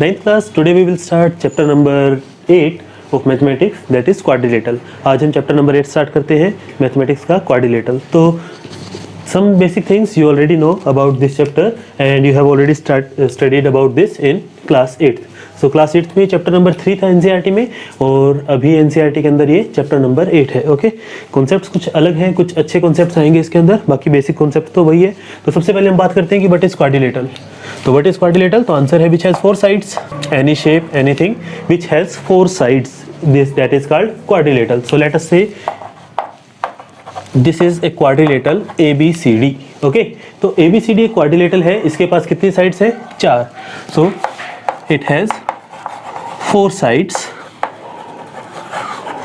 9th class. Today we will start chapter number 8 of mathematics, that is quadrilateral. आज हम chapter number 8 start करते हैं mathematics का quadrilateral. तो some basic things you already know about this chapter and you have already studied about this in class 8th. So class 8th में chapter number 3 था NCERT में और अभी एनसीईआरटी के अंदर ये चैप्टर नंबर 8 है. ओके, कॉन्सेप्ट्स कुछ अलग हैं, कुछ अच्छे कॉन्सेप्ट्स आएंगे इसके अंदर, बाकी बेसिक कॉन्सेप्ट तो वही है. तो सबसे पहले हम बात करते हैं कि व्हाट इज क्वाड्रिलेटरल. तो व्हाट इज क्वाड्रिलेटरल, तो आंसर है which has 4 sides. Any shape, anything which has 4 sides, this that is called quadrilateral. So let us say this is a quadrilateral ABCD. Okay, तो ABCD एक quadrilateral है. इसके पास कितनी sides है? 4. So it has 4 sides,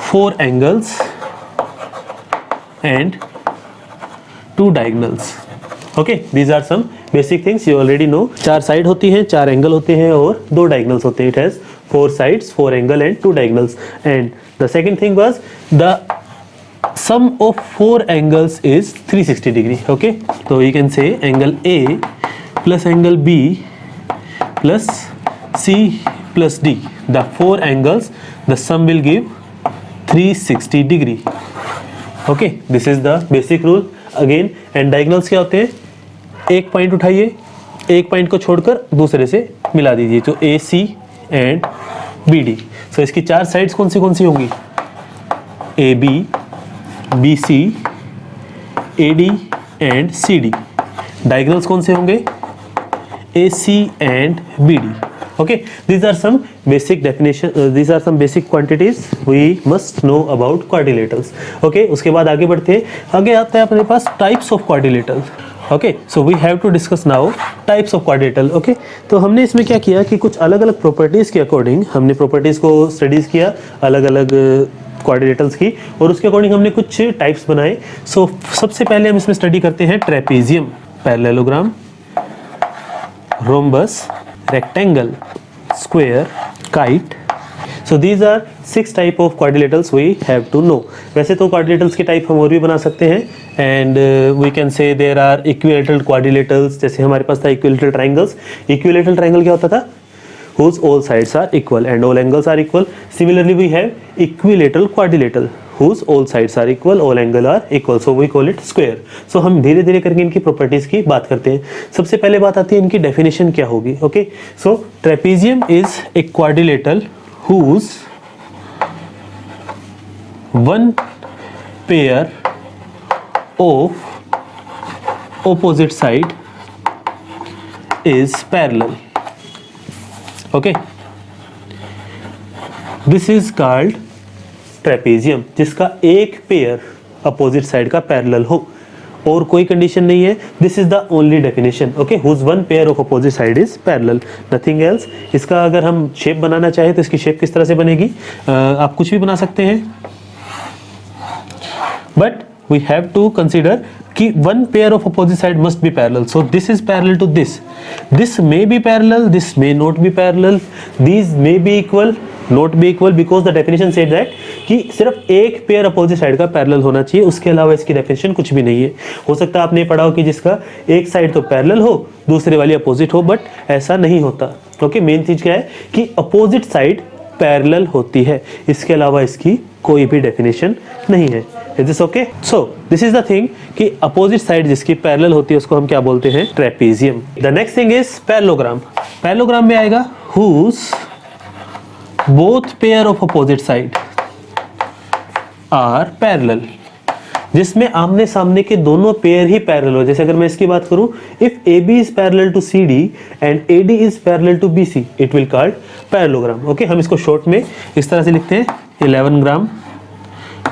4 angles and 2 diagonals. Okay, these are some basic things you already know. 4 side होती हैं, 4 angle होते हैं और 2 डायगनल्स होते हैं. It has 4 sides, 4 angle and 2 diagonals. And the second thing was the sum of 4 angles is 360 degree. Okay, so you can say angle A plus angle B plus C plus D. The 4 angles, the sum will give 360 degree. Okay, this is the basic rule. Again, and diagonals क्या होते हैं? एक point उठाइए, एक point को छोड़कर दूसरे से मिला दीजिए. तो AC एंड BD. So इसकी 4 साइड्स कौन सी होंगी? AB, BC, AD and CD. Diagonals कौन से होंगे? AC and BD. Okay, these are some basic definition, these are some basic quantities we must know about quadrilaterals. Okay, उसके बाद आगे बढ़ते हैं. आगे आता है अपने पास types of quadrilateral. Okay, so we have to discuss now types of quadrilateral. Okay, तो हमने इसमें क्या किया कि कुछ अलग अलग प्रॉपर्टीज के अकॉर्डिंग हमने प्रॉपर्टीज को स्टडीज किया, अलग अलग क्वाड्रिलेटरल्स की, और उसके अकॉर्डिंग हमने कुछ टाइप्स बनाए. सो सबसे पहले हम इसमें स्टडी करते हैं trapezium, parallelogram, rhombus, rectangle, square, kite. So these are 6 type of quadrilaterals we have to know. वैसे तो quadrilaterals के टाइप हम और भी बना सकते हैं and we can say there are equilateral quadrilaterals. जैसे हमारे पास था equilateral triangles. Equilateral triangle क्या होता था? Whose all sides are equal and all angles are equal. Similarly we have equilateral quadrilateral whose all sides are equal, all angle are equal. So we call it square. So हम धीरे धीरे करके इनकी properties की बात करते हैं. सबसे पहले बात आती है इनकी डेफिनेशन क्या होगी. Okay, so trapezium is a quadrilateral whose one pair of opposite side is parallel. Okay, this is called trapezium, जिसका एक पेयर अपोजिट साइड का पैरेलल हो और कोई कंडीशन नहीं है. This is the only definition. Okay, whose one pair of opposite side is parallel, nothing else. इसका अगर हम शेप बनाना चाहें तो इसकी शेप किस तरह से बनेगी? आप कुछ भी बना सकते हैं, but we have to consider कि one pair of opposite side must be parallel. So this is parallel to this, this may be parallel, this may not be parallel, these may be equal, not be equal, because the definition said that कि सिर्फ एक pair opposite side का parallel होना चाहिए, उसके अलावा इसकी definition कुछ भी नहीं है. हो सकता है आपने पढ़ा हो कि जिसका एक साइड तो पैरेलल हो, दूसरे वाली अपोजिट हो, बट ऐसा नहीं होता. ओके, मेन चीज क्या है कि अपोजिट साइड पैरेलल होती है, इसके अलावा इसकी कोई भी डेफिनेशन नहीं है. Is this okay? So this is the thing कि अपोजिट साइड जिसकी पैरेलल होती है उसको हम क्या बोलते हैं? Trapezium. The next thing is parallelogram. Parallelogram में आएगा whose both pair of opposite side are parallel, जिसमें आमने सामने के दोनों पेयर ही पैरेलल हो. जैसे अगर मैं इसकी बात करूं, if AB is parallel to CD and AD is parallel to BC, it will called parallelogram. Okay, हम इसको शॉर्ट में इस तरह से लिखते हैं 11 gram,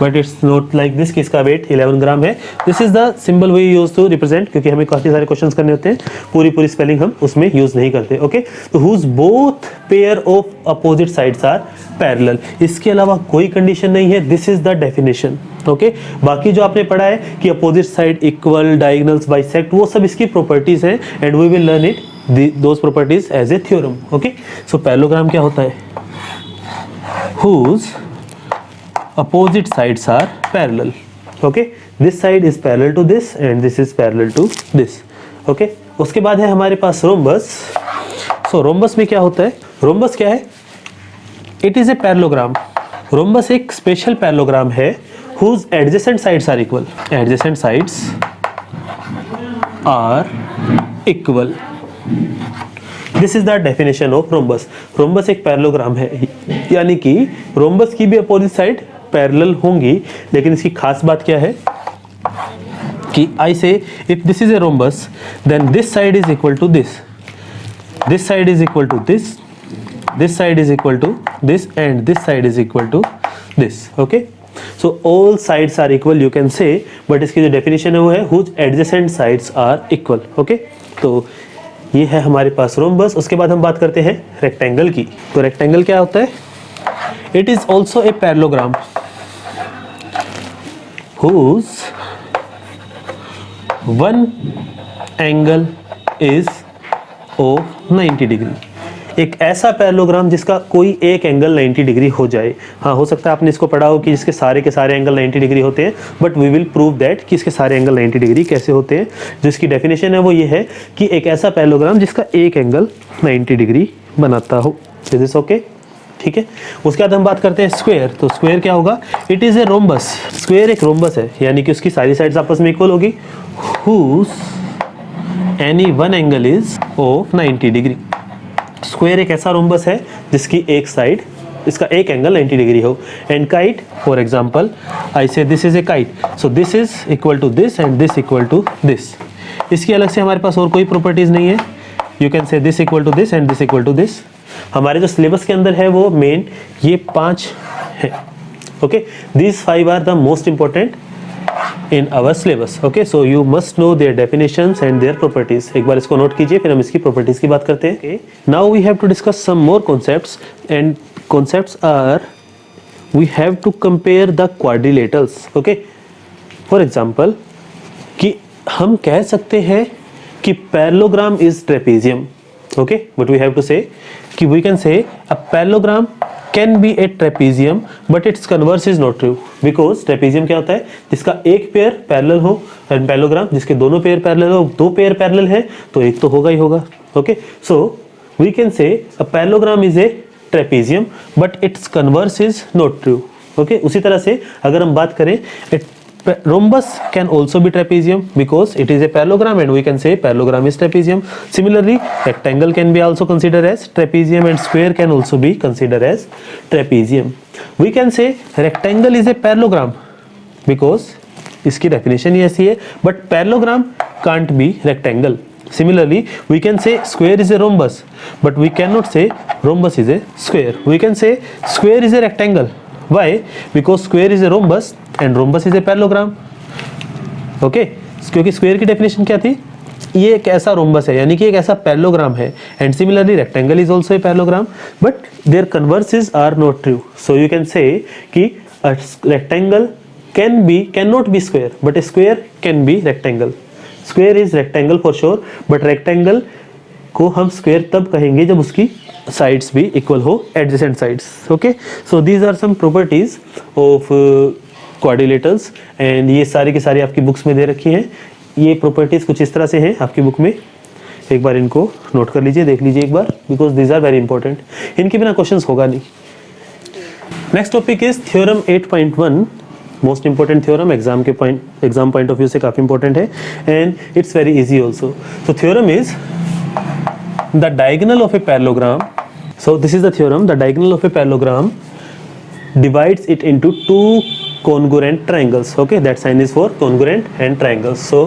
but it's not like this कि इसका वेट 11 ग्राम है. This is the symbol we use to represent, क्योंकि हमें काफी सारे क्वेश्चंस करने होते हैं, पूरी स्पेलिंग हम उसमें यूज नहीं करते. ओके, तो whose both pair of opposite sides are parallel, इसके अलावा कोई कंडीशन नहीं है. This is the definition. Okay, बाकी जो आपने पढ़ा है कि opposite side equal, diagonals bisect, वो सब इसकी प्रॉपर्टीज हैं and we will learn it those properties as a theorem. Okay, so parallelogram क्या होता है? Whose opposite sides are parallel. Okay, this side is parallel to this and this is parallel to this. Okay, उसके बाद है हमारे पास rhombus. सो rhombus में क्या होता है, रोम्बस क्या है, it is a parallelogram. Rhombus एक स्पेशल पैरेललोग्राम है whose adjacent sides are equal, adjacent sides are equal. This is the definition of rhombus. rhombus एक पैरेललोग्राम है, यानी कि रोम्बस की भी अपोजिट साइड पैरेलल होंगी, लेकिन इसकी खास बात क्या है कि I say if this is a rhombus then this side is equal to this, this side is equal to this, this side is equal to this, and this side is equal to this. Okay, so all sides are equal you can say, but इसकी जो definition है वो है whose adjacent sides are equal. Okay, तो ये है हमारे पास rhombus. उसके बाद हम बात करते हैं रेक्टेंगल की। तो रेक्टेंगल क्या होता है, it is also a parallelogram whose one angle is of 90 degree. एक ऐसा पैरेललोग्राम जिसका कोई एक एंगल 90 डिग्री हो जाए। हाँ, हो सकता है आपने इसको पढ़ा हो कि इसके सारे के सारे एंगल 90 डिग्री होते हैं, but we will prove that कि इसके सारे एंगल 90 डिग्री कैसे होते हैं। जिसकी डेफिनेशन है वो ये है कि एक ऐसा पैरेललोग्राम जिसका एक एंगल 90 डिग्री बनाता हो। Is this okay? ठीक है। उसके बाद हम बात करते हैं स्क्वायर। तो स्क्वायर क्या होगा, it is a rhombus. Square एक रोम्बस है, यानी कि उसकी सारी साइड्स आपस में इक्वल होगी, whose any one angle is of 90 degree. Square एक ऐसा रोम्बस है जिसकी एक साइड, इसका एक एंगल 90 डिग्री हो। And kite, for example I say this is a kite, so this is equal to this and this equal to this. इसकी अलग से हमारे पास और कोई प्रॉपर्टीज नहीं है। You can say this equal to this and this equal to this. हमारे जो सिलेबस के अंदर है वो मेन ये 5 है। Okay, these 5 are the most important in our syllabus. Okay, so you must know their definitions and their properties. एक बार इसको नोट कीजिए, फिर हम इसकी properties की बात करते हैं। Okay. Now we have to discuss some more concepts, and concepts are we have to compare the quadrilaterals. Okay, for example कि हम कह सकते हैं कि parallelogram is trapezium. Okay, but we have to say कि we can say a parallelogram can be a trapezium but its converse is not true, because trapezium क्या होता है, जिसका एक पेयर पैरेलल हो, एंड पैरेललोग्राम जिसके दोनों पेयर पैरेलल हो, दो पेयर पैरेलल है तो एक तो होगा ही होगा। Okay, so we can say a parallelogram is a trapezium but its converse is not true. Okay, उसी तरह से अगर हम बात करें, rhombus can also be trapezium because it is a parallelogram and we can say parallelogram is trapezium. Similarly, rectangle can be also considered as trapezium and square can also be considered as trapezium. We can say rectangle is a parallelogram because इसकी definition ही ऐसी है, but parallelogram can't be rectangle. Similarly, we can say square is a rhombus but we cannot say rhombus is a square. We can say square is a rectangle. Why? Because square is a rhombus and rhombus is a parallelogram. Okay, क्योंकि square की definition क्या थी, ये एक ऐसा rhombus है, यानी कि एक ऐसा parallelogram है, and similarly rectangle is also a parallelogram but their converses are not true. So you can say कि a rectangle cannot be square but a square can be rectangle. Square is rectangle for sure, but rectangle को हम square तब कहेंगे जब उसकी sides भी equal हो, adjacent sides. Okay, so these are some properties of quadrilaterals and ये सारी की सारी आपकी बुक्स में दे रखी हैं। ये प्रॉपर्टीज कुछ इस तरह से हैं आपकी बुक में, एक बार इनको नोट कर लीजिए, देख लीजिए एक बार, because these are very important. इनके बिना क्वेश्चंस होगा नहीं। Next topic is theorem 8.1, most important theorem, exam point of view से काफी इंपॉर्टेंट है and it's very easy also. तो theorem is the diagonal of a parallelogram. So this is the theorem, the diagonal of a parallelogram divides it into two congruent triangles. Okay, that sign is for congruent and triangles. So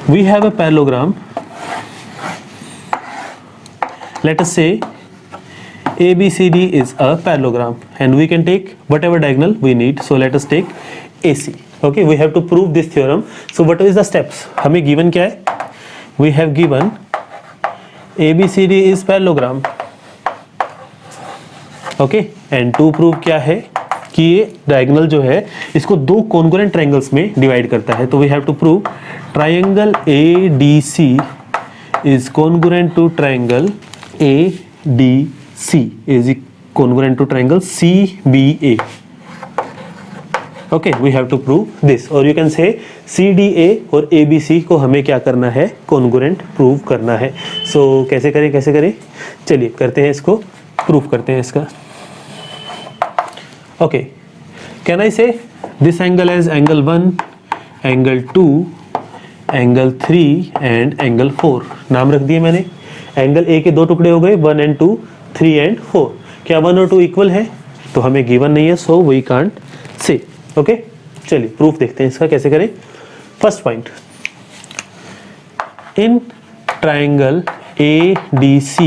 we have a parallelogram, let us say ABCD is a parallelogram and we can take whatever diagonal we need. So let us take AC. Okay, we have to prove this theorem. So what is the steps? हमें given क्या है? We have given ABCD is parallelogram. Okay, and to prove क्या है कि ये diagonal जो है इसको दो कॉन्ग्रुएंट ट्रायंगल्स में डिवाइड करता है। तो we have to prove triangle ADC is congruent to triangle ADC is congruent to triangle CBA। Okay, we have to prove this, और यू कैन से CDA और ABC को हमें क्या करना है, कॉन्ग्रुएंट प्रूव करना है. सो कैसे करें, चलिए करते हैं, इसको प्रूफ करते हैं इसका. Okay, can I say this angle as angle 1, angle 2, angle 3 and angle 4. नाम रख दिए मैंने. एंगल ए के दो टुकड़े हो गए, 1 and 2, 3 and 4. क्या 1 और 2 इक्वल है? तो हमें गिवन नहीं है, so we can't say. Okay, चलिए प्रूफ देखते हैं इसका कैसे करें. First point, in triangle ADC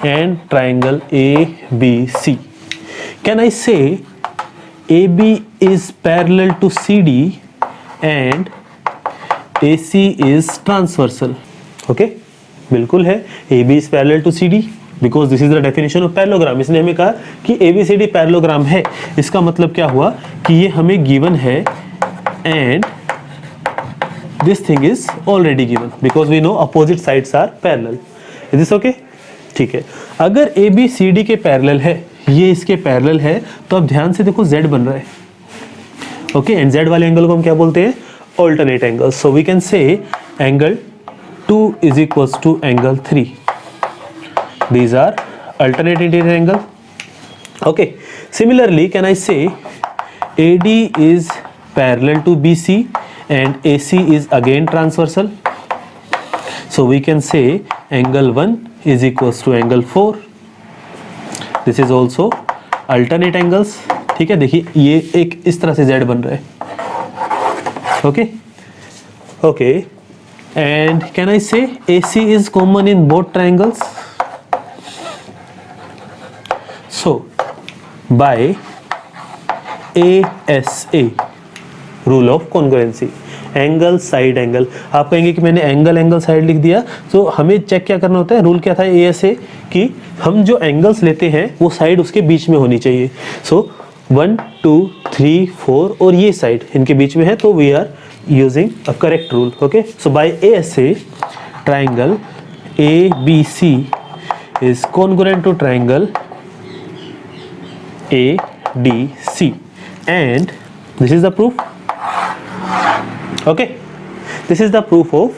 and triangle ABC, can I say AB is parallel to CD and AC is transversal. Okay, बिल्कुल है. AB is parallel to CD because this is the definition of parallelogram. इसने हमें कहा कि ABCD parallelogram है. इसका मतलब क्या हुआ कि ये हमें गिवन है and this thing is already given because we know opposite sides are parallel. Is this okay? ठीक है. अगर ABCD के पैरेलल है, ये इसके पैरेलल है, तो अब ध्यान से देखो Z बन रहा है. ओके, एंड Z वाले एंगल को हम क्या बोलते हैं, alternate angle. So we can say angle 2 is equals to angle 3. These are alternate interior angle. Okay, similarly can I say AD is parallel to BC and AC is again transversal. So we can say angle 1 is equals to angle 4. This is also alternate angles. ठीक है, देखिए ये एक इस तरह से Z बन रहा है. Okay okay, and can I से AC is common in both triangles. So by ASA rule of congruency, angle side angle. आप कहेंगे कि मैंने एंगल साइड लिख दिया, तो हमें चेक क्या करना होता है, रूल क्या था ASA, कि हम जो एंगल्स लेते हैं वो साइड उसके बीच में होनी चाहिए. सो 1 2 3 4 और ये साइड इनके बीच में है, तो we are using a correct rule. Okay, so by ASA triangle ABC is congruent to triangle ADC and this is the proof. Okay, this is the proof of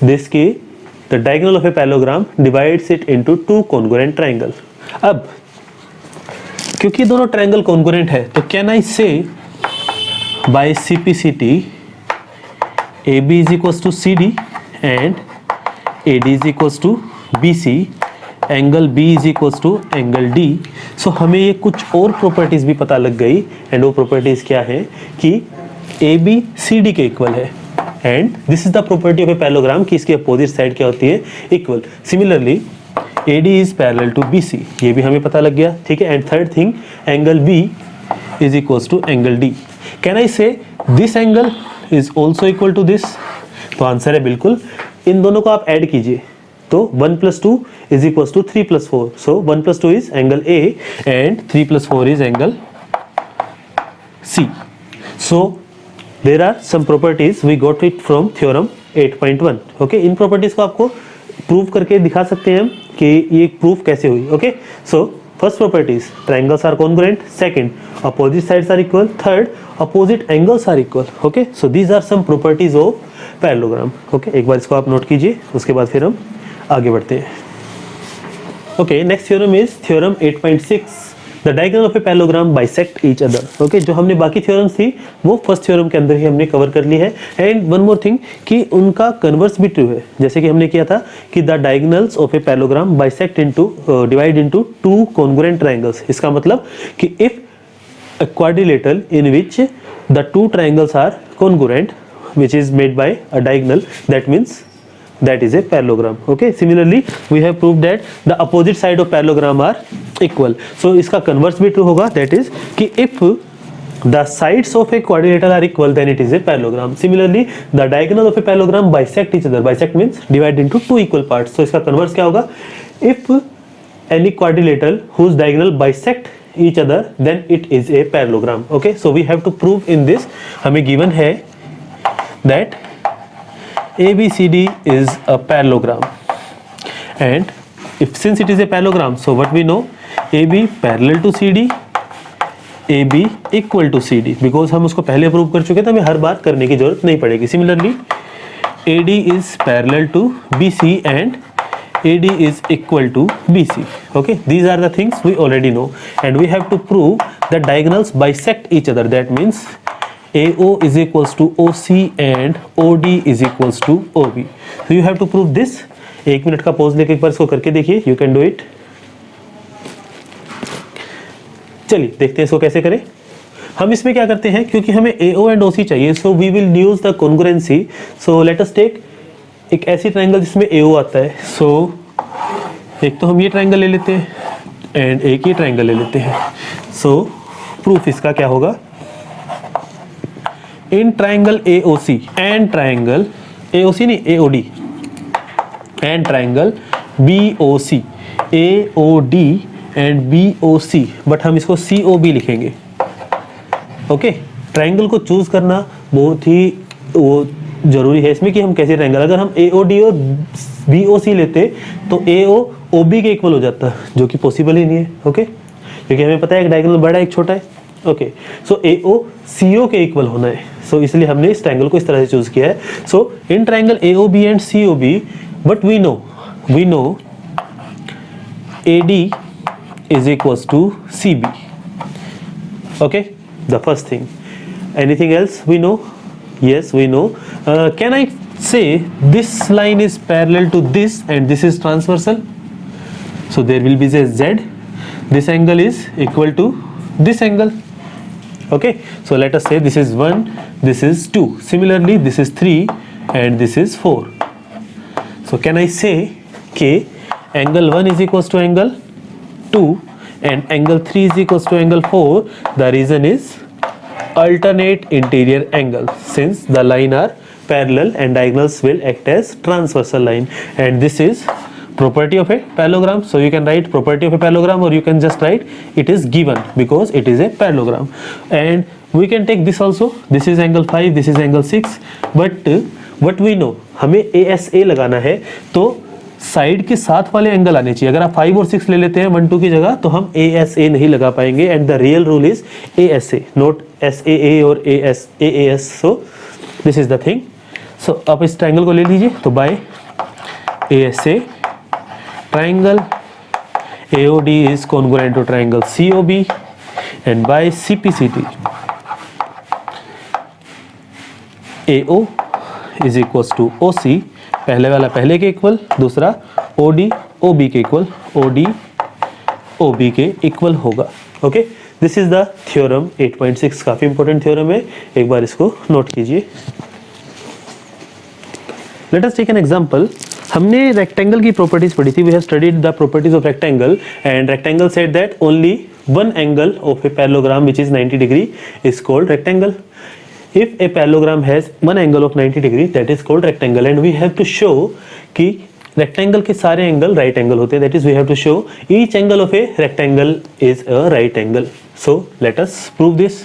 this कि the diagonal of a parallelogram divides it into two congruent triangle. अब क्योंकि दोनों triangle congruent है, तो can I से bye CPCT AB is equals to CD and AD is equals to BC, angle B is equals to angle D. सो हमें ये कुछ और प्रॉपर्टीज भी पता लग गई, एंड वो प्रॉपर्टीज क्या है कि AB CD के इक्वल है, and this is the property of a parallelogram कि इसकी अपोजिट साइड क्या होती है, equal. Similarly AD is parallel to BC, ये भी हमें पता लग गया. ठीक है, and third thing, angle B is equals to angle D. Can I say this angle is also equal to this? तो आंसर है बिल्कुल. इन दोनों को आप ऐड कीजिए, तो 1 + 2 is equals to 3 + 4. So 1 + 2 is angle A and 3 + 4 is angle C. So there are some properties we got it from theorem 8.1. Okay, इन properties को आपको प्रूव करके दिखा सकते हैं हम कि ये प्रूफ कैसे हुई. Okay, so first properties, triangles are congruent. Second, opposite sides are equal. Third, opposite angles are equal. Okay, so these are some properties of parallelogram. Okay, एक बार इसको आप नोट कीजिए, उसके बाद फिर हम आगे बढ़ते हैं. Okay, next theorem is theorem 8.6. The diagonal of a parallelogram bisect each other. Okay, जो हमने बाकी थ्योरम्स थी वो फर्स्ट थ्योरम के अंदर ही हमने कवर कर ली है. एंड वन मोर थिंग कि उनका कन्वर्स भी ट्रू है, जैसे कि हमने किया था कि the diagonals of a parallelogram bisect into divide into two congruent triangles. इसका मतलब कि if a quadrilateral in which the two triangles are congruent, which is made by a diagonal, that means that is a parallelogram. Okay, similarly we have proved that the opposite side of parallelogram are equal. So इसका converse भी true होगा, that is कि if the sides of a quadrilateral are equal then it is a parallelogram. Similarly the diagonal of a parallelogram bisect each other. Bisect means divide into two equal parts. So इसका converse क्या होगा, if any quadrilateral whose diagonal bisect each other then it is a parallelogram. Okay, so we have to prove in this. हमें given है that ABCD is a parallelogram, and if since it is a parallelogram, so what we know, AB parallel to CD AB equal to CD, because हम उसको पहले prove कर चुके थे, हमें हर बार करने की जरूरत नहीं पड़ेगी. Similarly AD is parallel to BC and AD is equal to BC. Okay, these are the things we already know, and we have to prove that diagonals bisect each other. That means AO is equals to OC and OD is equals to OB. So you have to prove this. 1 minute का pause लेके एक बार इसको करके देखिए. You can do it. चलिए देखते हैं इसको कैसे करें. हम इसमें क्या करते हैं, क्योंकि हमें AO and OC चाहिए, so we will use the congruency. So let us take एक ऐसी ट्रायंगल जिसमें AO आता है. सो एक तो हम ये ट्रायंगल ले लेते हैं एंड एक ये ट्रायंगल ले लेते हैं. सो प्रूफ इसका क्या होगा, in triangle AOC and triangle AOC नहीं AOD and triangle BOC, AOD and BOC, but हम इसको COB लिखेंगे. ओके, ट्रायंगल को चूज करना बहुत ही वो जरूरी है इसमें कि हम कैसे ट्रायंगल, अगर हम AOD और BOC लेते तो AO OB के इक्वल हो जाता, जो कि पॉसिबल ही नहीं है. ओके, क्योंकि हमें पता है एक डायगोनल बड़ा है एक छोटा है. ओके, सो AO CO के इक्वल होना है. सो इसलिए हमने इस ट्रायंगल को इस तरह से चूज किया है. So in triangle AOB and COB, but we know AD is equals to CB. Okay, the first thing. Anything else we know? Yes, we know. Can I say this line is parallel to this and this is transversal? So there will be a Z. This angle is equal to this angle. Okay, so let us say this is 1, this is 2. Similarly, this is 3 and this is 4. So can I say K angle 1 is equals to angle 2 and angle 3 is equals to angle 4? The reason is alternate interior angle, since the line are parallel and diagonals will act as transversal line, and this is property of a parallelogram. So you can write property of a parallelogram, or you can just write it is given because it is a parallelogram. And we can take this also, this is angle 5, this is angle 6, but what we know, हमें ASA लगाना है तो side के साथ वाले angle आने चाहिए. अगर आप 5 और 6 ले लेते हैं 1 2 की जगह तो हम ASA नहीं लगा पाएंगे, and the real rule is ASA, not SAA और AAS. So this is the thing. So आप इस ट्रायंगल को ले लीजिए. तो by ASA triangle AOD is congruent to triangle COB, and by CPCT AO is equals to OC, पहले वाला पहले के इक्वल, दूसरा OD OB के इक्वल, OD OB के इक्वल होगा. Okay, this is the theorem 8.6. काफी इंपॉर्टेंट थ्योरम है, एक बार इसको नोट कीजिए. Let us take an example. हमने रेक्टेंगल की प्रॉपर्टीज पढ़ी थी. We have studied the properties of rectangle, and rectangle said that only one angle of a parallelogram which is 90 degree is called rectangle. If a parallelogram has one angle of 90 degree, that is called rectangle, and we have to show कि rectangle के सारे angle right angle होते हैं. That is, we have to show each angle of a rectangle is a right angle. So let us prove this.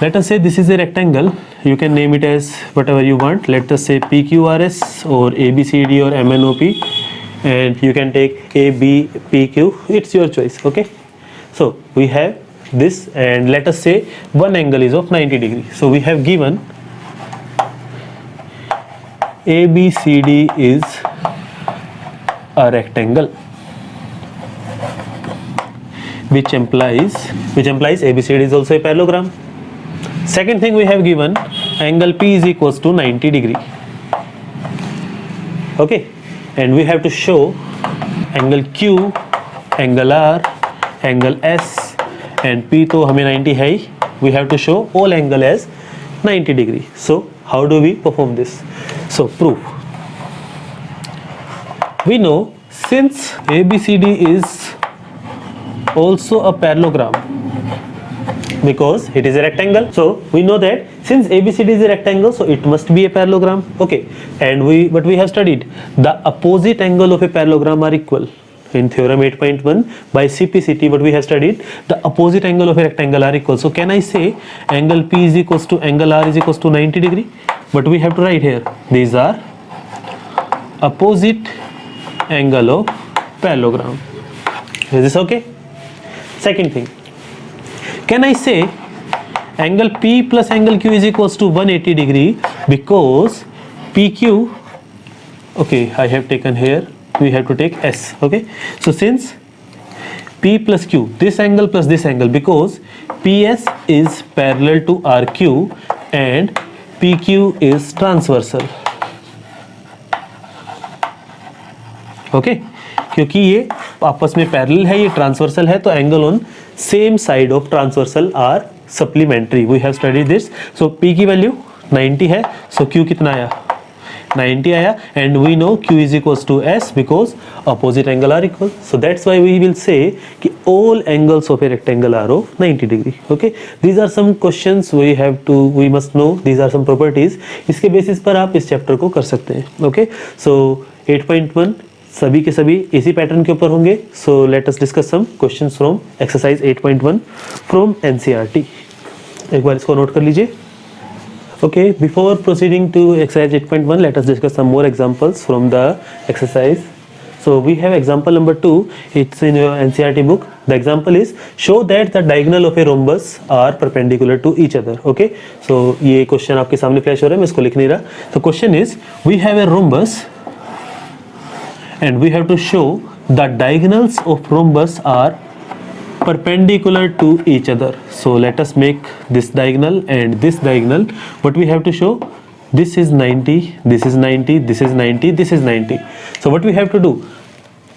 Let us say this is a rectangle. You can name it as whatever you want. Let us say PQRS or ABCD or MNOP, and you can take ABPQ. It's your choice. Okay. So we have this, and let us say one angle is of 90 degree. So we have given ABCD is a rectangle, which implies ABCD is also a parallelogram. Second thing, we have given angle P is equals to 90 degree. Okay, and we have to show angle Q, angle R, angle S and P तो हमें 90 है ही. We have to show all angle as 90 degree. So how do we perform this? So proof. We know since ABCD is also a parallelogram because it is a rectangle. So we know that since ABCD is a rectangle, so it must be a parallelogram. Okay, and we have studied the opposite angle of a parallelogram are equal. In theorem 8.1 by CPCT, what we have studied, the opposite angle of a rectangle are equal. So can I say angle P is equals to angle R is equals to 90 degree? But we have to write here, these are opposite angle of parallelogram. Is this okay? Second thing, Can I say angle P plus angle Q is equals to 180 degree because PQ, okay, I have taken here, we have to take S, okay. So since P plus Q, this angle plus this angle, because PS is parallel to RQ and PQ is transversal, okay क्योंकि ये आपस में parallel है, ये transversal है, तो angle on same side of transversal are supplementary. We have studied this. So P की value 90 है, सो Q कितना आया, 90 आया, and we know Q is equals to S because opposite angle are equal. So that's why we will say कि all angles of a rectangle are of 90 degree. Okay, these are some questions we must know, these are some properties. इसके basis पर आप इस chapter को कर सकते हैं. Okay, सो 8.1 सभी के सभी इसी पैटर्न के ऊपर होंगे. So let us discuss some questions from exercise 8.1 from NCERT. एक बार इसको नोट कर लीजिए. Okay, before proceeding to exercise 8.1 let us discuss some more examples from the exercise. So we have example number 2. It's in your NCERT book. The example is show that the diagonal of a rhombus are perpendicular to each other. Okay. So ये question आपके सामने flash हो रहा है, मैं इसको लिख नहीं रहा. तो question is we have a rhombus and we have to show the diagonals of rhombus are perpendicular to each other. So let us make this diagonal and this diagonal. What we have to show, this is 90, this is 90, this is 90, this is 90. So what we have to do,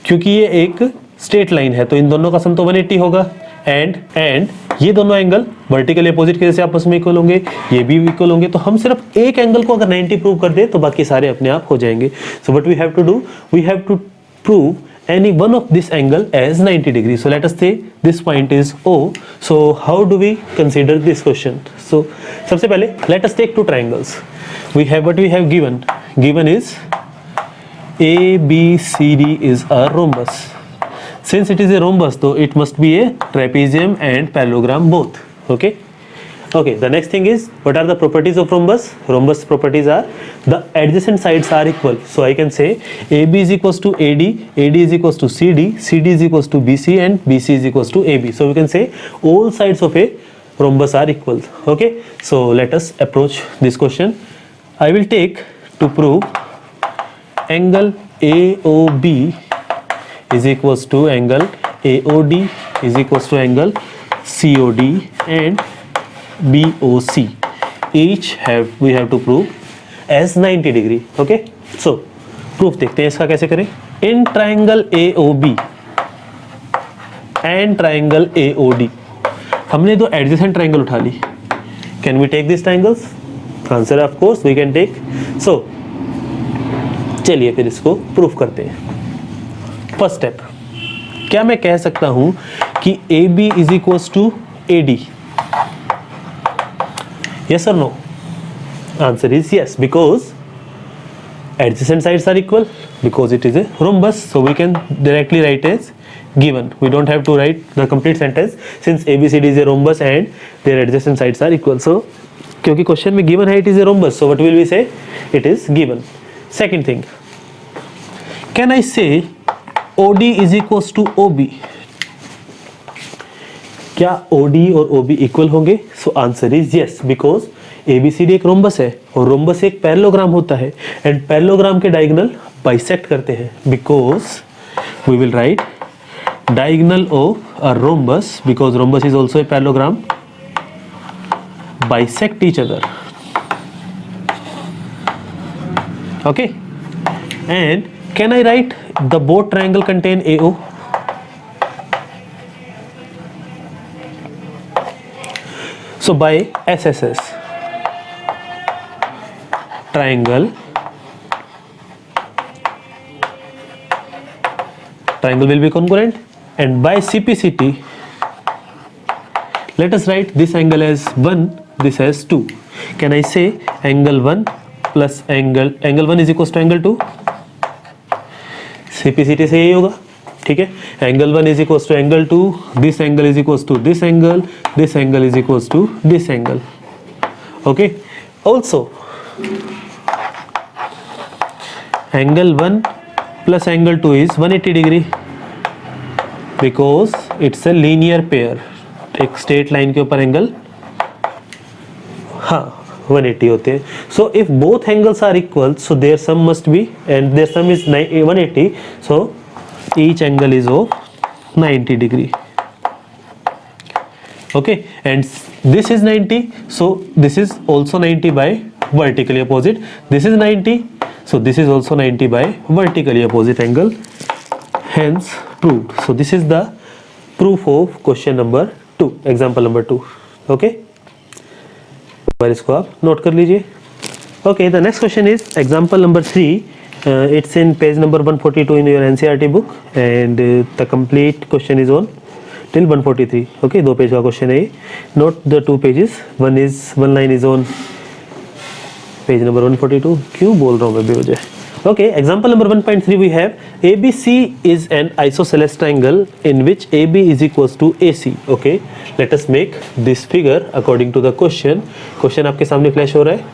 क्योंकि ये एक straight line है तो इन दोनों का सम तो 180 होगा, and ये दोनों एंगल वर्टिकल अपोजिट के जैसे आपस में इक्वल होंगे, ये भी इक्वल होंगे. तो हम सिर्फ एक एंगल को अगर 90 प्रूव कर दे तो बाकी सारे अपने आप हो जाएंगे. So what we have to do, we have to prove any one of this angle as 90 degree. So let us say this point is O. So how do we consider this question? So सबसे पहले let us take two triangles. We have what we have given is ABCD is a rhombus. Since it is a rhombus, though it must be a trapezium and parallelogram both. Okay. The next thing is, what are the properties of rhombus? Rhombus properties are the adjacent sides are equal. So I can say AB is equals to AD, AD is equals to CD, CD is equals to BC, and BC is equals to AB. So we can say all sides of a rhombus are equal. Okay. So let us approach this question. I will take to prove angle AOB is equals to angle AOD is equals to angle COD and BOC. Each we have to prove as 90 degree. Okay. So proof देखते हैं इसका कैसे करें. In triangle AOB and triangle AOD हमने दो adjacent triangle उठा ली. Can we take these triangles? Answer of course we can take. So चलिए फिर इसको प्रूफ करते हैं. फर्स्ट स्टेप, क्या मैं कह सकता हूं कि AB is equals to AD? Yes or no? Answer is yes, because adjacent sides are equal, because it is a rhombus. So we can directly write as given. We don't have to write the complete sentence since ABCD is a rhombus and their adjacent sides are equal. So क्योंकि question में given है it is a rhombus, so what will we say? It is given. Second thing, can I say OD is equals to OB? क्या OD और OB equal होंगे? So answer is yes, because ABCD एक rhombus है और rhombus एक parallelogram होता है and parallelogram के डायगोनल बाइसेक्ट करते हैं. Because we will write diagonal of a rhombus, because rhombus is also a parallelogram, bisect each other. Okay, and can I write the both triangle contain AO? So by SSS, triangle will be congruent, and by CPCT, let us write this angle as 1, this as 2. Can I say angle 1 plus angle 1 is equals to angle 2? CPCT से यही होगा. ठीक है, angle 1 is equals to angle 2, this angle is equals to this angle is equals to this angle. Okay, also angle 1 plus angle 2 is 180 degree because it's a linear pair. एक straight line के ऊपर angle, हाँ 180 होते हैं. So if both angles are equal so their sum must be, and their sum is 180, so each angle is of 90 degree. Okay, and this is 90, so this is also 90 by vertically opposite. This is 90, so this is also 90 by vertically opposite angle. Hence proved. So this is the proof of question number 2, example number 2. Okay, पर इसको आप note कर लीजिए. Okay, the next question is example number 3. It's in page number 142 in your NCERT book, and the complete question is on till 143. Okay, 2 page का question है. Note the 2 pages. one line is on page number 142. क्यों बोल रहा हूँ मैं बेवजह. Okay, example number 1.3 we have ABC is an isosceles triangle in which AB is equals to AC. Okay, let us make this figure according to the question. Question आपके सामने flash हो रहा है.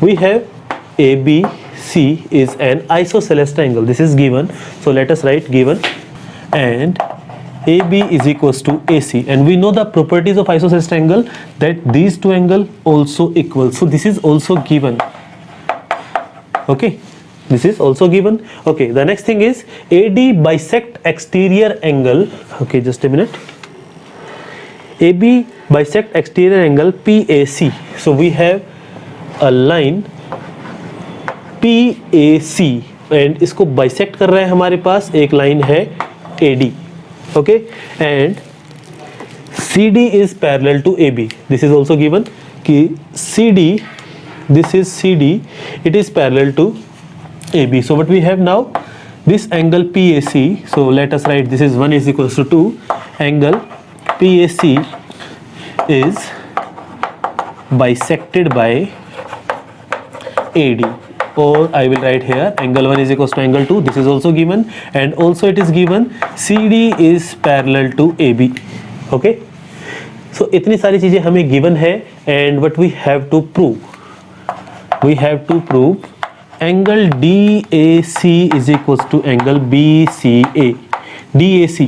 We have ABC is an isosceles triangle. This is given. So let us write given, and AB is equals to AC, and we know the properties of isosceles triangle that these two angles also equal. So this is also given. Okay, this is also given. Okay, the next thing is AD bisect exterior angle. Okay, just a minute. AB bisect exterior angle PAC. So we have a line PAC, and इसको bisect कर रहा है हमारे पास एक line है AD. Okay, and CD is parallel to AB. This is also given कि CD, this is CD, it is parallel to AB. So what we have now, this angle PAC, so let us write this is 1 is equals to 2. Angle PAC is bisected by AD, or I will write here angle 1 is equals to angle 2. This is also given, and also it is given CD is parallel to AB. Okay, so इतनी सारी चीजें हमें given है, and what we have to prove, we have to prove angle DAC is equals to angle BCA. DAC,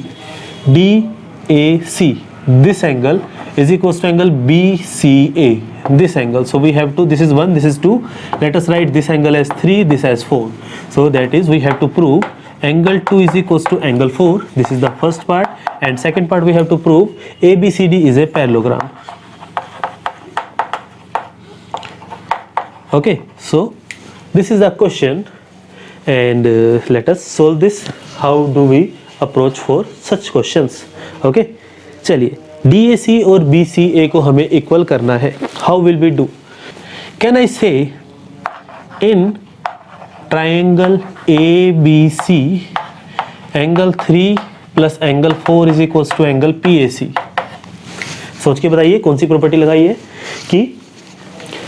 this angle is equals to angle BCA, this angle. So we have to, this is 1, this is 2. Let us write this angle as 3, this as 4. So that is, we have to prove angle 2 is equals to angle 4. This is the first part, and second part we have to prove ABCD is a parallelogram. Okay, so this is the question, and let us solve this. How do we approach for such questions? Okay, चलिए DAC और BCA को हमें equal करना है. How will we do? Can I say in triangle ABC angle 3 plus angle 4 is equals to angle PAC? सोच के बताइए कौन सी प्रॉपर्टी लगाई है कि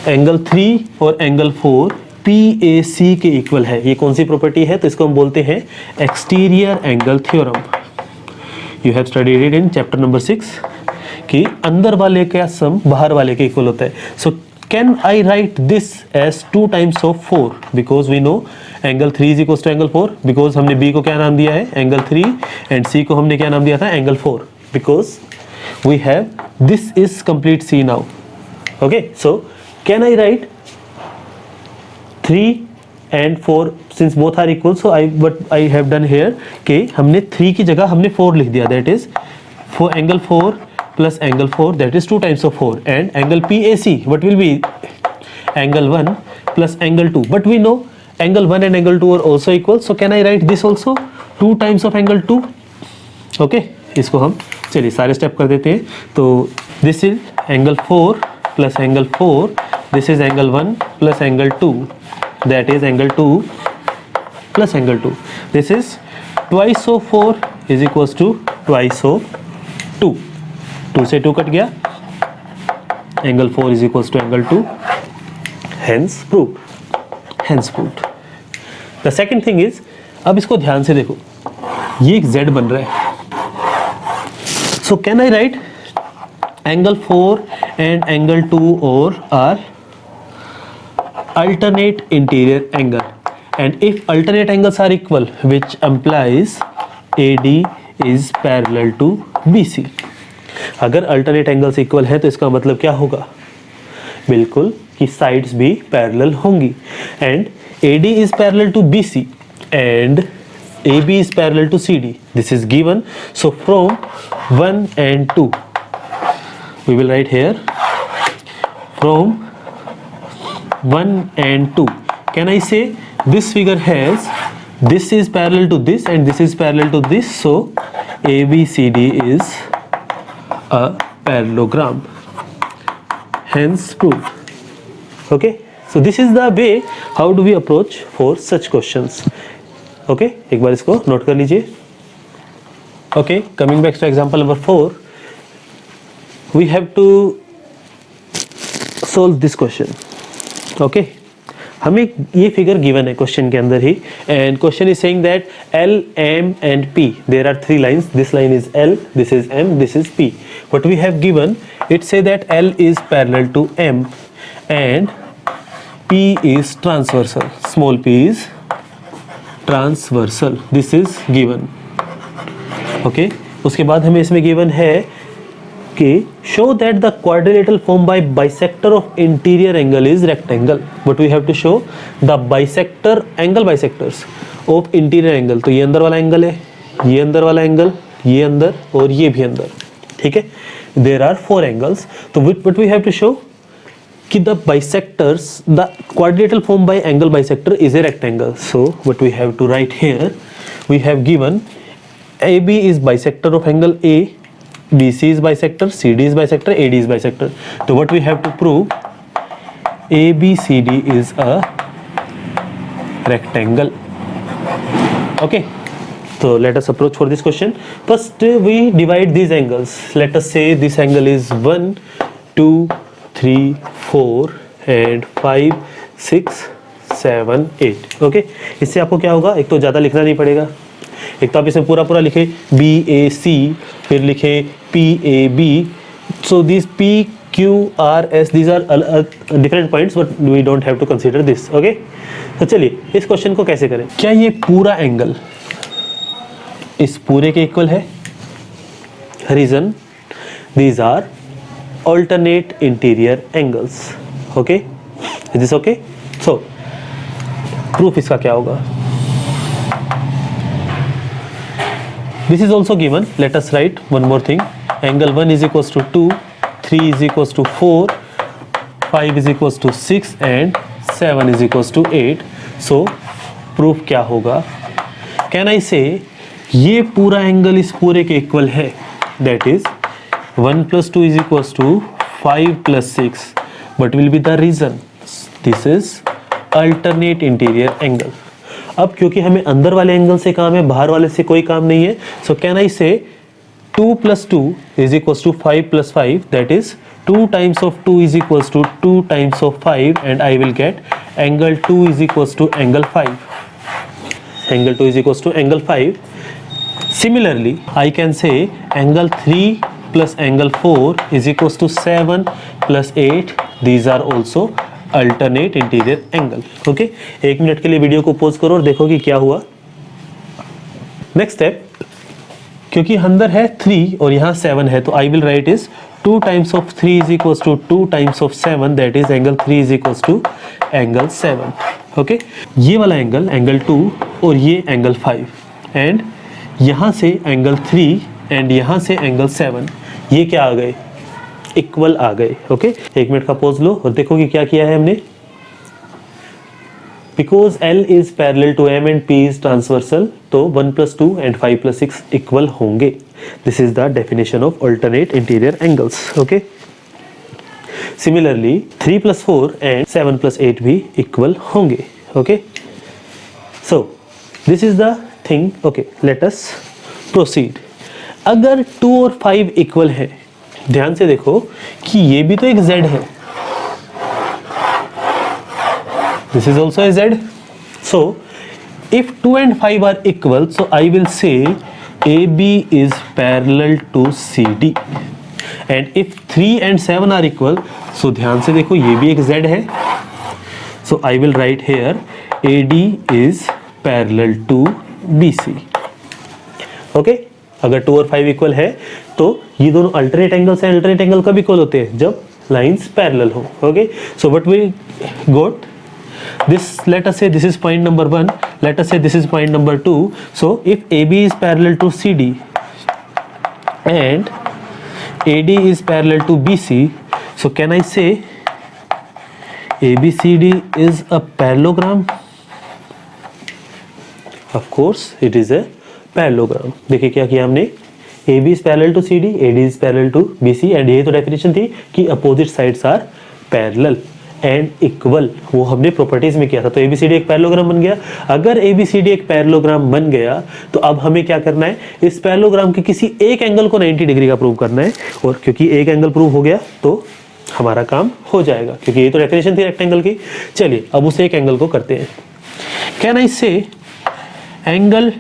एंगल 3 और एंगल 4 PAC के इक्वल है. ये कौन सी प्रॉपर्टी है? तो इसको हम बोलते हैं exterior angle theorem. You have studied it in chapter number 6 कि अंदर वाले का सम बाहर वाले के इक्वल होता है. So can I write this as 2 times of 4, because we know angle 3 is equal to angle 4, बिकॉज हमने B को क्या नाम दिया है? एंगल 3, एंड C को हमने क्या नाम दिया था? Angle 4, because we have this is complete C now. Okay, so can I write 3 and 4 since both are equal, so what I have done here कि हमने 3 की जगह हमने 4 लिख दिया, that is for angle 4 plus angle 4, that is 2 times of 4, and angle PAC what will be? Angle 1 plus angle 2, but we know angle 1 and angle 2 are also equal, so can I write this also 2 times of angle 2? Okay, इसको हम चलिए सारे step कर देते हैं. तो this is angle 4 plus angle 4, this is angle 1 plus angle 2, that is angle 2 plus angle 2. This is twice of 4 is equals to twice of 2. 2 से 2 cut गया. Angle 4 is equals to angle 2. Hence proved. Hence proved. The second thing is, अब इसको ध्यान से देखो, ये एक Z बन रहा है. So can I write angle 4 and angle 2 or are alternate interior angle, and if alternate angles are equal, which implies AD is parallel to BC. अगर अल्टरनेट एंगल्स इक्वल है तो इसका मतलब क्या होगा, बिल्कुल कि साइड्स भी पैरेलल होंगी. And AD is parallel to BC and AB is parallel to CD. This is given. So from 1 and 2 we will write here from 1 and 2. Can I say this figure has this is parallel to this and this is parallel to this, so ABCD is a parallelogram, hence proved. Okay, so this is the way how do we approach for such questions. Okay एक बार इसको note कर लीजिए. Okay, coming back to example number 4, we have to solve this question. Okay, हमें ये figure given है question के अंदर ही, and question is saying that L, M and P, there are 3 lines, this line is L, this is M, this is P. What we have given, it say that L is parallel to M and P is transversal, small p is transversal, this is given. Okay, उसके बाद हमें इसमें given है कि show that the quadrilateral form by bisector of interior angle is rectangle. But we have to show the bisector angle bisectors of interior angle. तो ये अंदर वाला एंगल है, ये अंदर वाला एंगल, ये अंदर और ये भी अंदर. ठीक है, देयर आर 4 एंगल्स. तो what we have to show कि the bisectors, the quadrilateral formed by angle bisector is a rectangle. So what we have to write here, we have given AB is bisector of angle A, BC is bisector, CD is bisector, AD is bisector. So what we have to prove, ABCD is a rectangle. Okay, so let us approach for this question. First we divide these angles. Let us say this angle is 1, 2, 3, 4 and 5, 6, 7, 8. Okay, इससे आपको क्या होगा, एक तो ज़्यादा लिखना नहीं पड़ेगा, एक तो आप इसमें पूरा पूरा लिखे BAC, फिर लिखे PAB. So this PQRS, these are different points but we don't have to consider this. Okay, तो चलिए इस क्वेश्चन को कैसे करें. क्या ये पूरा एंगल इस पूरे के इक्वल है? Reason, these are alternate interior angles. Okay, is this okay? So proof इसका क्या होगा? This is also given. Let us write one more thing. Angle 1 is equals to 2, 3 is equals to 4, 5 is equals to 6 and 7 is equals to 8. So proof क्या होगा? Can I say ये पूरा angle इस पूरे के इक्वल है? That is 1 plus 2 is equals to 5 plus 6. What will be the reason? This is alternate interior angle. अब क्योंकि हमें अंदर वाले एंगल से काम है, बाहर वाले से कोई काम नहीं है, so can I say 2 plus 2 is equals to 5 plus 5, that is 2 times of 2 is equals to 2 times of 5 and I will get angle 2 is equals to angle 5. Angle 2 is equals to angle 5. Similarly, I can say angle 3 plus angle 4 is equals to 7 plus 8. These are also alternate interior angle. Okay, 1 minute के लिए video को pause करो और देखो कि क्या हुआ. Next step, क्योंकि अंदर है 3 और यहाँ 7 है, तो I will write is 2 times of 3 is equals to 2 times of 7, that is angle 3 is equals to angle 7. Okay, ये वाला एंगल angle 2 और ये angle 5 एंड यहाँ से angle 3 एंड यहाँ से angle 7, ये क्या आ गए, इक्वल आ गए. ओके, 1 मिनट का पॉज लो और देखो कि क्या किया है हमने. Because L is parallel to M and P is transversal, तो 1 plus 2 and 5 plus 6 इक्वल होंगे. This is the definition of alternate interior angles. Okay, similarly 3 plus 4 and 7 plus 8 भी इक्वल होंगे. Okay, so this is the thing. Okay, let us proceed. अगर 2 और 5 equal है, ध्यान से देखो कि ये भी तो एक Z है, this is also a Z. So if 2 and 5 are equal, so I will say AB is parallel to CD. And if 3 and 7 are equal, so ध्यान से देखो ये भी एक Z है, so I will write here AD is parallel to BC. Okay, अगर 2 और 5 equal है तो ये दोनों अल्टरनेट एंगल्स हैं। अल्टरनेट एंगल कब इक्वल होते हैं? जब लाइंस पैरेलल हो। Okay, so what we got this, let us say this is point number 1, let us say this is point number 2. So if AB is parallel to CD and AD is parallel to BC, so can I say ABCD is a parallelogram? Of course it is a parallelogram. देखिए क्या किया हमने, AB is parallel to CD, AD is parallel to BC, and ये तो definition थी कि opposite sides are parallel and equal, वो हमने प्रॉपर्टीज में किया था। तो एबीसीडी एक पैरेललोग्राम बन गया। अगर एबीसीडी एक पैरेललोग्राम बन गया तो अब हमें क्या करना है, इस पैरेललोग्राम के किसी एक एंगल को 90 डिग्री का प्रूव करना है, और क्योंकि एक एंगल प्रूव हो गया तो हमारा काम हो जाएगा, क्योंकि ये तो डेफिनेशन थी रेक्टेंगल की। चलिए अब उस एक एंगल को करते हैं। Can I say angle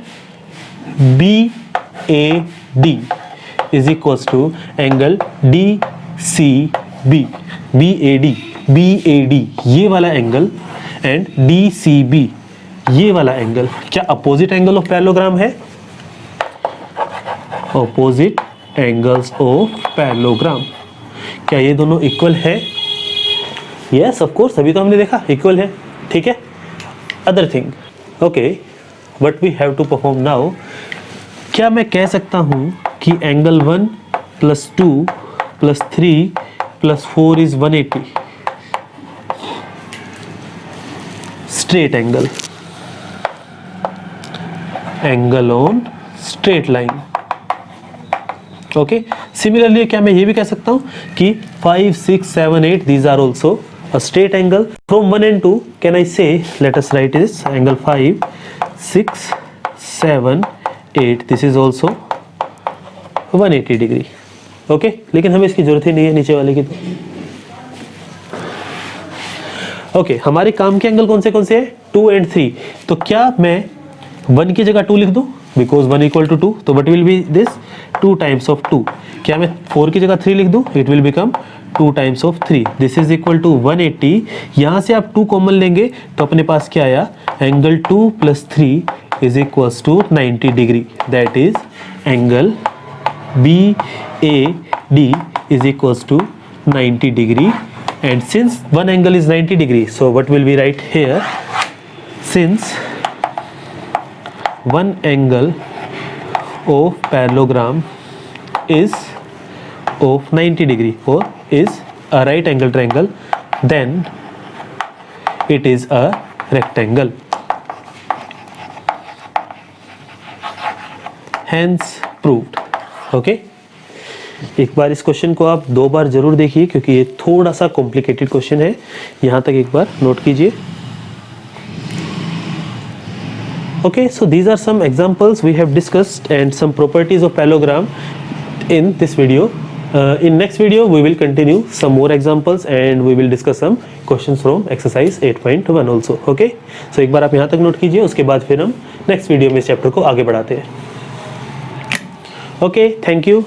BAD is equals to angle DCB, BAD ये वाला एंगल एंड DCB ये वाला एंगल क्या अपोजिट एंगल ऑफ पैरेललोग्राम है? अपोजिट एंगल्स ऑफ पैरेललोग्राम, क्या ये दोनों इक्वल है? यस ऑफ कोर्स, अभी तो हमने देखा इक्वल है। ठीक है, other thing, okay, what we have to perform now, क्या मैं कह सकता हूं कि angle 1 + 2 + 3 + 4 is 180? Straight angle, angle on straight line. Okay, similarly क्या मैं ये भी कह सकता हूं कि 5, 6, 7, 8 these are also a straight angle from 1 and 2. Can I say, let us write this angle 5, 6, 7, 8 this is also 180 degree. Okay, लेकिन हमें इसकी जरूरत ही नहीं है नीचे वाले की। तो ओके, हमारे काम के एंगल कौन से हैं? 2 and 3। तो क्या मैं 1 की जगह 2 लिख दूं, बिकॉज 1 = 2, तो what will be this 2 times of 2। क्या मैं 4 की जगह 3 लिख दूं, it will become 2 times of 3, this is equal to 180। यहां से आप 2 कॉमन लेंगे तो अपने पास क्या आया, angle 2 + 3 is equals to 90 degree, that is angle BAD is equals to 90 degree, and since one angle is 90 degree, so what will we write here, since one angle of parallelogram is of 90 degree or is a right angle triangle, then it is a rectangle, hence proved। Okay, एक बार इस question को आप 2 बार जरूर देखिए क्योंकि ये थोड़ा सा कॉम्प्लिकेटेड क्वेश्चन है। यहां तक एक बार नोट कीजिए। Okay, so these are some examples we have discussed and some properties of parallelogram in this video. in next video we will continue some more examples and we will discuss some questions from exercise 8.1 also। okay, so एक बार आप यहाँ तक note कीजिए, उसके बाद फिर हम next video में इस चैप्टर को आगे बढ़ाते हैं। okay, thank you।